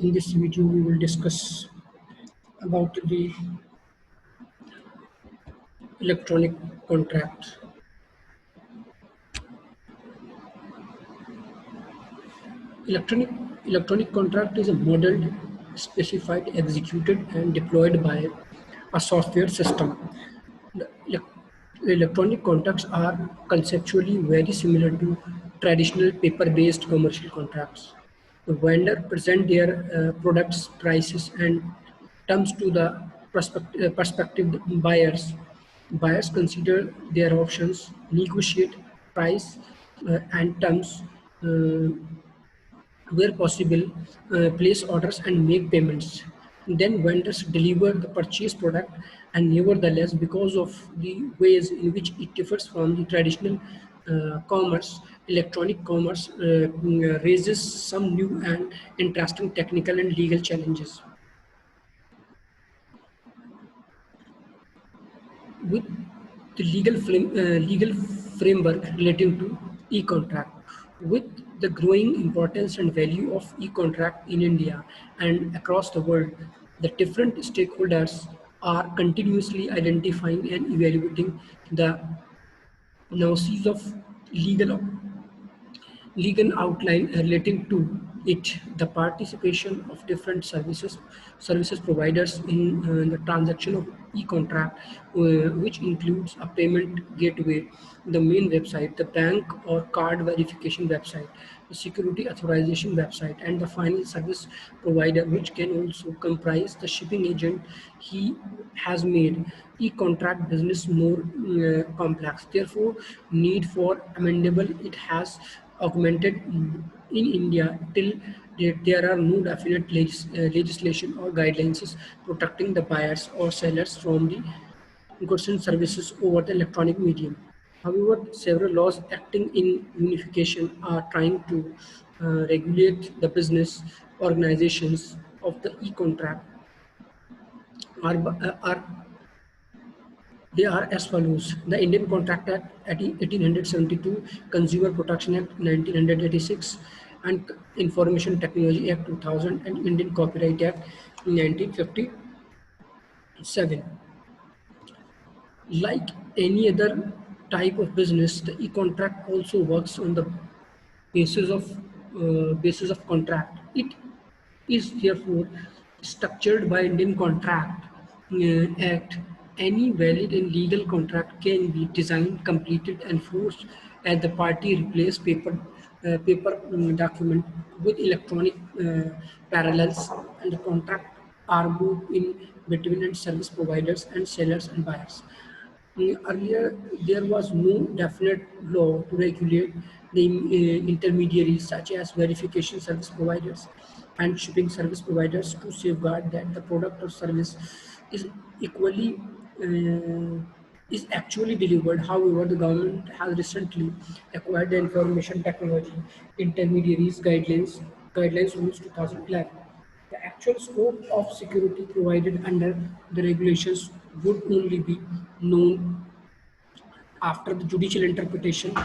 In this video, we will discuss about the electronic contract. Electronic electronic contract is a modeled, specified, executed, and deployed by a software system. The electronic contracts are conceptually very similar to traditional paper-based commercial contracts. The vendor present their products, prices, and terms to the prospective buyers. Buyers consider their options, negotiate price and terms uh, where possible, place orders and make payments. Then vendors deliver the purchased product, and nevertheless, because of the ways in which it differs from the traditional commerce, electronic commerce raises some new and interesting technical and legal challenges. With the legal framework relating to e-contract. With the growing importance and value of e-contract in India and across the world, the different stakeholders are continuously identifying and evaluating the nuances of legal legal outline relating to it, the participation of different services providers in the transaction of e-contract, which includes a payment gateway, the main website, the bank or card verification website, the security authorization website, and the final service provider, which can also comprise the shipping agent. He has made e-contract business more complex. Therefore, need for amendable it has augmented in India till there are no definite legislation or guidelines protecting the buyers or sellers from the goods and services over the electronic medium. However, several laws acting in unification are trying to regulate the business organizations of the e-contract are they are as follows: the Indian Contract Act 1872, Consumer Protection Act 1986, and Information Technology Act 2000, and Indian Copyright Act 1957. Like any other type of business, the e-contract also works on the basis of contract. It is therefore structured by Indian Contract Act. Any valid and legal contract can be designed, completed, and forced as the party replace paper document with electronic parallels, and the contract are moved in between and service providers and sellers and buyers. Earlier, there was no definite law to regulate the intermediaries such as verification service providers and shipping service providers to safeguard that the product or service is equally uh, is actually delivered. However, the government has recently acquired the information technology intermediaries guidelines rules 2011. The actual scope of security provided under the regulations would only be known after the judicial interpretation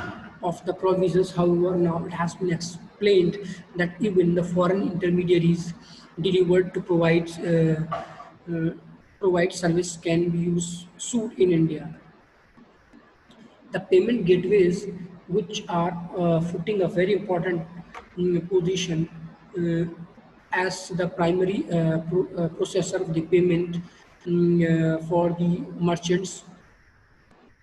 of the provisions. However, now it has been explained that even the foreign intermediaries delivered to uh, provide service can be used sued in India. The payment gateways, which are footing a very important position uh, as the primary processor of the payment for the merchants,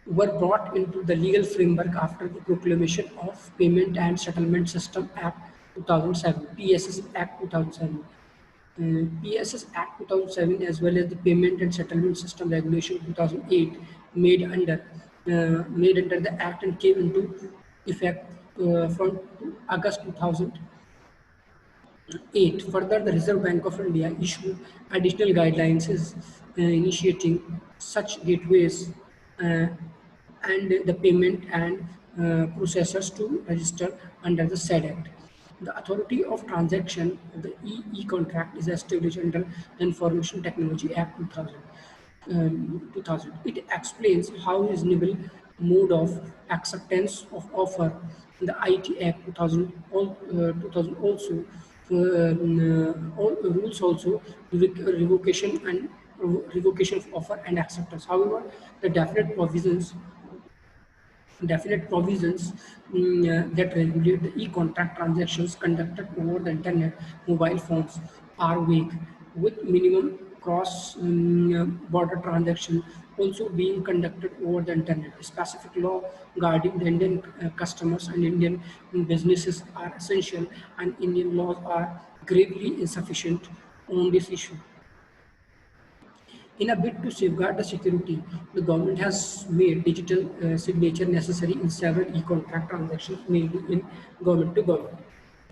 were brought into the legal framework after the proclamation of Payment and Settlement System Act 2007, PSS Act 2007. PSS Act 2007, as well as the Payment and Settlement System Regulation 2008, made under the Act and came into effect from August 2008. Further, the Reserve Bank of India issued additional guidelines initiating such gateways uh, and the payment and processors to register under the said Act. The authority of transaction of the e-contract is established under the Information Technology Act 2000. It explains how reasonable mode of acceptance of offer. The IT Act 2000 also all rules also revocation and revocation of offer and acceptance. However, the definite provisions that regulate the e-contract transactions conducted over the internet, mobile phones are vague, with minimum cross border transaction also being conducted over the internet. Specific law guarding the Indian customers and Indian businesses are essential, and Indian laws are gravely insufficient on this issue. In a bid to safeguard the security, the government has made digital signature necessary in several e-contract transactions, mainly in government to government,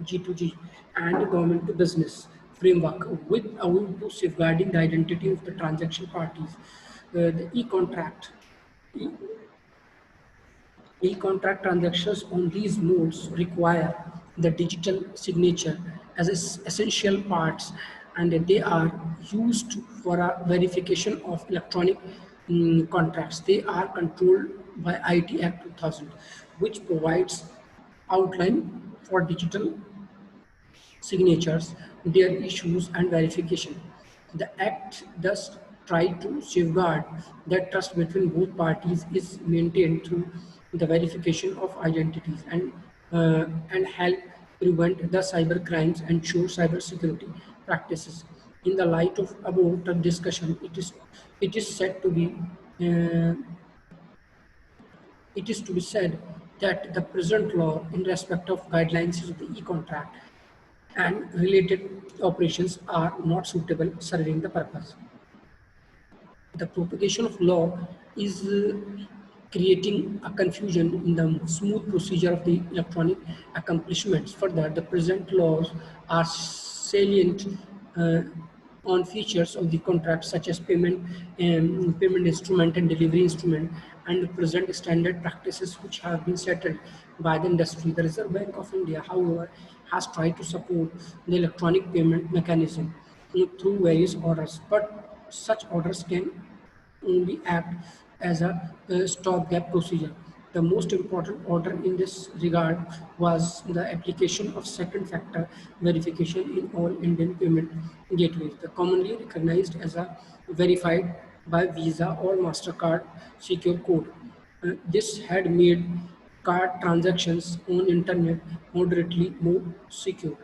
G2G, and government to business framework, with a view to safeguarding the identity of the transaction parties. The e-contract transactions on these modes require the digital signature as essential parts, and they are used for a verification of electronic contracts. They are controlled by IT Act 2000, which provides outline for digital signatures, their issues and verification. The Act thus try to safeguard that trust between both parties is maintained through the verification of identities and help prevent the cyber crimes and ensure cyber security practices. In the light of above the discussion, it is said to be uh, it is to be said that the present law in respect of guidelines of the e-contract and related operations are not suitable serving the purpose. The propagation of law is creating a confusion in the smooth procedure of the electronic accomplishments. Further, the present laws are salient uh, on features of the contract such as payment instrument and delivery instrument, and the present standard practices which have been settled by the industry. The Reserve Bank of India, however, has tried to support the electronic payment mechanism through various orders, but such orders can only act as a stopgap procedure. The most important order in this regard was the application of second factor verification in all Indian payment gateways, the commonly recognized as a verified by Visa or MasterCard secure code. This had made card transactions on internet moderately more secure.